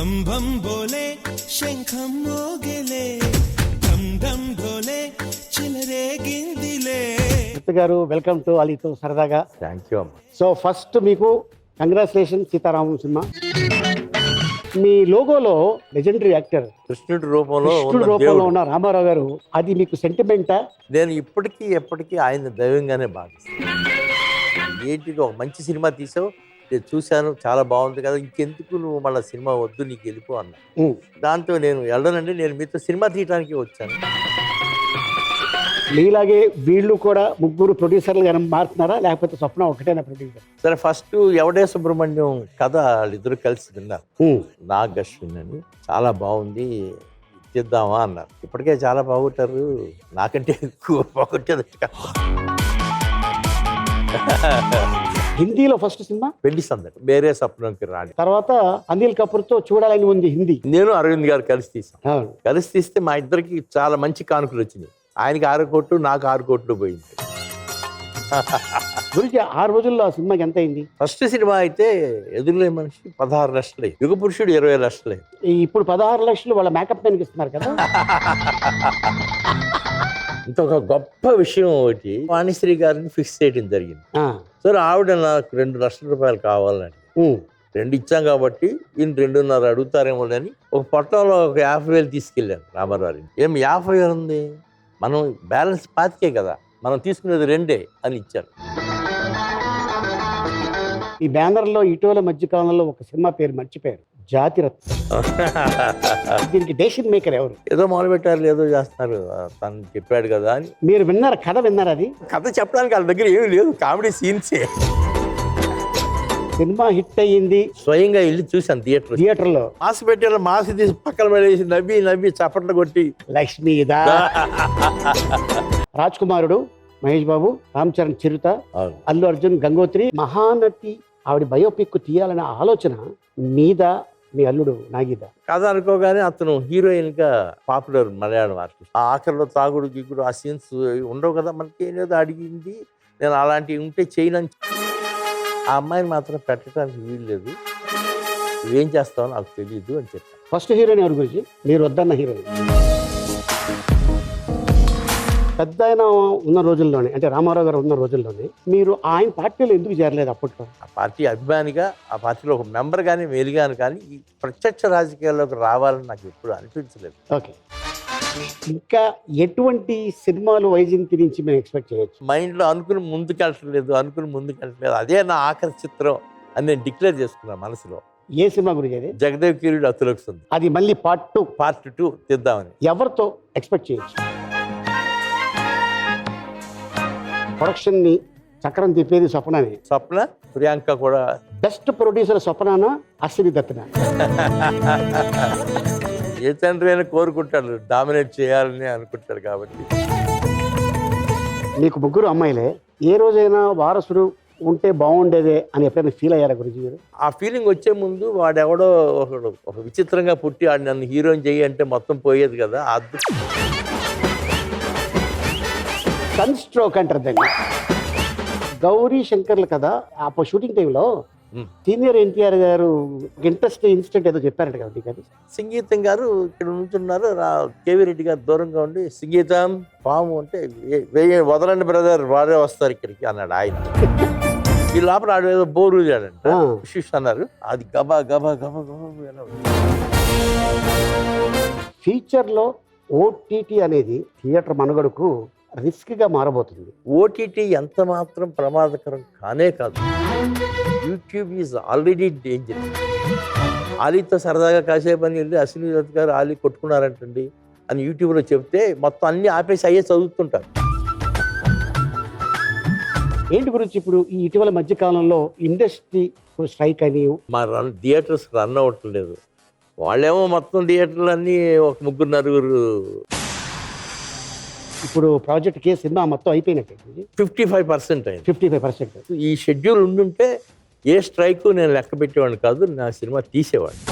భం భం బోలే శంఖం మోగెలే ఢం ఢం ఢోలే చిలరేగిందిలే. గారు వెల్కమ్ టు అలీతో సరదాగా. థ్యాంక్ యూ అమ్మ. సో ఫస్ట్ మీకు కంగ్రాచులేషన్ సీతారామం సినిమా. మీ లోగోలో లెజెండరీ యాక్టర్ కృష్ణుడి రూపంలో ఉన్న రామారావు గారు, అది మీకు సెంటిమెంటా? నేను ఎప్పటికీ ఆయన దైవంగానే భావిస్తాను. ఏంటి ఒక మంచి సినిమా తీసావు, నేను చూశాను, చాలా బాగుంది కదా, ఇంకెందుకు నువ్వు మళ్ళీ సినిమా వద్దు, నీకు వెళ్ళిపో అన్నా. దాంతో నేను వెళ్ళనండి, నేను మీతో సినిమా తీయడానికి వచ్చాను. మీలాగే వీళ్ళు కూడా ముగ్గురు ప్రొడ్యూసర్లు గానీ మారుతున్నారా, లేకపోతే స్వప్న ఒకటేనా ప్రొడ్యూసర్? సరే, ఫస్ట్ ఎవడే సుబ్రహ్మణ్యం కథ వాళ్ళిద్దరు కలిసి విన్నారు. నాగ్ అశ్విన్ అని, చాలా బాగుంది తీద్దామా అన్నారు. ఇప్పటికే చాలా బాగుంటారు, నాకంటే ఎక్కువ బాగుంటుంది. హిందీలో ఫస్ట్ సినిమా పెళ్లి సందడి, వేరే సప్నంకి రాణి. తర్వాత అనిల్ కపూర్ తో చూడాలని ఉంది హిందీ. నేను అరవింద్ గారు కలిసి తీసాం. కలిసి తీస్తే మా ఇద్దరికి చాలా మంచి కానుకలు వచ్చినాయి. ఆయనకి 6 కోట్లు, నాకు 6 కోట్లు పోయింది. గురించి 6 రోజుల్లో ఆ సినిమాకి ఎంత అయింది? ఫస్ట్ సినిమా అయితే ఎదురులే మనిషి 16 లక్షలు, యుగ పురుషుడు 20 లక్షలు. ఇప్పుడు 16 లక్షలు వాళ్ళ మేకప్ మ్యాన్కి ఇస్తున్నారు కదా. ఇంకొక గొప్ప విషయం ఒకటి, వాణిశ్రీ గారిని ఫిక్స్ చేయడం జరిగింది. సరే, ఆవిడ నాకు 2 లక్షల రూపాయలు కావాలని 2 ఇచ్చాం కాబట్టి ఈయన 2.5 అడుగుతారేమో అని ఒక పొట్టంలో ఒక 50,000 తీసుకెళ్ళాను రామారావు. ఏం 50 ఉంది, మనం బ్యాలెన్స్ 25 కదా, మనం తీసుకునేది 2 అని ఇచ్చాను. ఈ బ్యానర్ లో ఇటీవల మధ్య కాలంలో ఒక సినిమా పేరు మర్చిపోయారు, జాతిరత్న. దీనికి డెసిషన్ మేకర్ ఎవరు? ఏదో మొదలు పెట్టారు, ఏదో చేస్తున్నారు, తను చెప్పాడు కదా అని. మీరు విన్నారా? కథ విన్నారా? అది కథ చెప్పడానికి వాళ్ళ దగ్గర ఏమి లేదు, కామెడీ సీన్సే. సినిమా హిట్ అయ్యింది, స్వయంగా వెళ్ళి చూసాను థియేటర్లో. మాస్ పెట్టారు, మాస్ తీసి పక్కన పడేసి నవ్వి చప్పట్లు కొట్టి లక్ష్మీ రాజ్ కుమారుడు మహేష్ బాబు, రామ్ చరణ్ చిరుత, అల్లు అర్జున్ గంగోత్రి, మహానటి ఆవిడ బయోపిక్ తీయాలనే ఆలోచన మీద మీ అల్లుడు నాగీద కథ అనుకోగానే అతను హీరోయిన్ గా పాపులర్ మలయాళం ఆర్టిస్ట్. ఆ ఆఖరిలో తాగుడు గిగుడు ఆ సీన్స్ ఉండవు కదా, మనకి ఏదో అడిగింది, నేను అలాంటివి ఉంటే చేయనని. ఆ అమ్మాయిని మాత్రం పెట్టడానికి వీలు లేదు, నువ్వేం చేస్తావో నాకు తెలియదు అని చెప్పాను. ఫస్ట్ హీరోయిన్ ఎవరి గురించి? మీరు వద్దన్న హీరోయిన్. పెద్ద ఆయన ఉన్న రోజుల్లోనే, అంటే రామారావు గారు ఉన్న రోజుల్లోనే మీరు ఆయన పార్టీలో ఎందుకు చేరలేదు అప్పట్లో? ఆ పార్టీ అభిమానిగా, ఆ పార్టీలో ఒక మెంబర్ కానీ మెలిగాను, కానీ ఈ ప్రత్యక్ష రాజకీయాల్లోకి రావాలని నాకు ఎప్పుడు అనిపించలేదు. ఓకే, ఇంకా ఎటువంటి సినిమాలు వైజయంతి నుంచి మేము ఎక్స్పెక్ట్ చేయొచ్చు? మైండ్లో అనుకుని ముందుకెళ్ళట్లేదు, అదే నా ఆఖరి చిత్రం అని నేను డిక్లేర్ చేసుకున్నాను మనసులో. ఏ సినిమా గురించి? అది జగదేవ్ కీరుడు అతులకు ఉంది. అది మళ్ళీ పార్ట్ 2 తీద్దామని. ఎవరితో ఎక్స్పెక్ట్ చేయొచ్చు? ప్రొడక్షన్ ని చక్రం తిప్పేది స్వప్న, ప్రియాంక కూడా. బెస్ట్ ప్రొడ్యూసర్ స్వప్న, అశ్విని దత్తునా? ఏ తండ్రి అయినా కోరుకుంటాడు, డామినేట్ చేయాలని అనుకుంటాడు. కాబట్టి మీకు ముగ్గురు అమ్మాయిలే, ఏ రోజైనా వారసుడు ఉంటే బాగుండేదే అని ఎప్పుడైనా ఫీల్ అయ్యారా గురించి మీరు? ఆ ఫీలింగ్ వచ్చే ముందు వాడెవడో ఒక విచిత్రంగా పుట్టి ఆడు నన్ను హీరోయిన్ చెయ్యి అంటే మొత్తం పోయేది కదా. సన్ స్ట్రోక్ అంటారు దాన్ని. గౌరీ శంకర్లు కదా, ఆ షూటింగ్ టైంలో సీనియర్ ఎన్టీఆర్ గారు ఇంట్రెస్ట్ ఇన్సిడెంట్ ఏదో చెప్పారంట కదా మీకు? అది సంగీతం గారు ఇక్కడ ఉంటున్నారు, కేవీ రెడ్డి గారు దూరంగా ఉండి సంగీతం పాము అంటే వదలండి బ్రదర్, వాడే వస్తారు ఇక్కడికి అన్నాడు ఆయన. ఈ లోపల ఆడు ఏదో బోరు చేయాలంట అన్నారు, అది గబా గబా గబా గబా. ఫ్యూచర్లో ఓటీటీ అనేది థియేటర్ మనుగడకు రిస్క్గా మారబోతుంది. ఓటీటీ ఎంత మాత్రం ప్రమాదకరం కానే కాదు. YouTube is already danger. ఆలీతో సరదాగా కాసేపు అని వెళ్ళి అశ్విని దత్ గారు ఆలీ కొట్టుకున్నారంటండి అని యూట్యూబ్లో చెప్తే మొత్తం అన్ని ఆపేసి అయ్యే చదువుతుంటారు. ఏంటి గురించి ఇప్పుడు ఈ ఇటీవల మధ్యకాలంలో ఇండస్ట్రీ స్ట్రైక్ అని మా థియేటర్స్ రన్ అవ్వట్లేదు. వాళ్ళేమో మొత్తం థియేటర్లు అన్నీ ఒక 3-4. ఇప్పుడు ప్రాజెక్ట్ కేసు సినిమా మొత్తం అయిపోయినట్టు 55% అయింది. 55%. ఈ షెడ్యూల్ ఉండుంటే ఏ స్ట్రైక్ నేను లెక్క పెట్టేవాడిని కాదు, నా సినిమా తీసేవాడిని.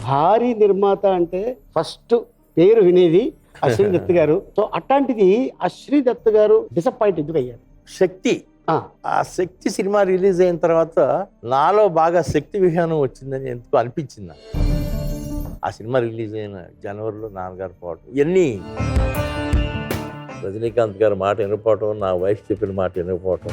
భారీ నిర్మాత అంటే ఫస్ట్ పేరు వినేది అశ్విని దత్ గారు. సో అట్లాంటిది అశ్విని దత్ గారు డిసప్పాయింట్ ఎందుకు అయ్యారు? శక్తి ఆ శక్తి సినిమా రిలీజ్ అయిన తర్వాత నాలో బాగా శక్తి విహానం వచ్చిందని ఎందుకు అనిపించింది నాకు. ఆ సినిమా రిలీజ్ అయిన జనవరిలో నాన్నగారు పోవటం, ఇవన్నీ రజనీకాంత్ గారి మాట వినకపోవటం, నా వైఫ్ చెప్పిన మాట వినకపోవటం,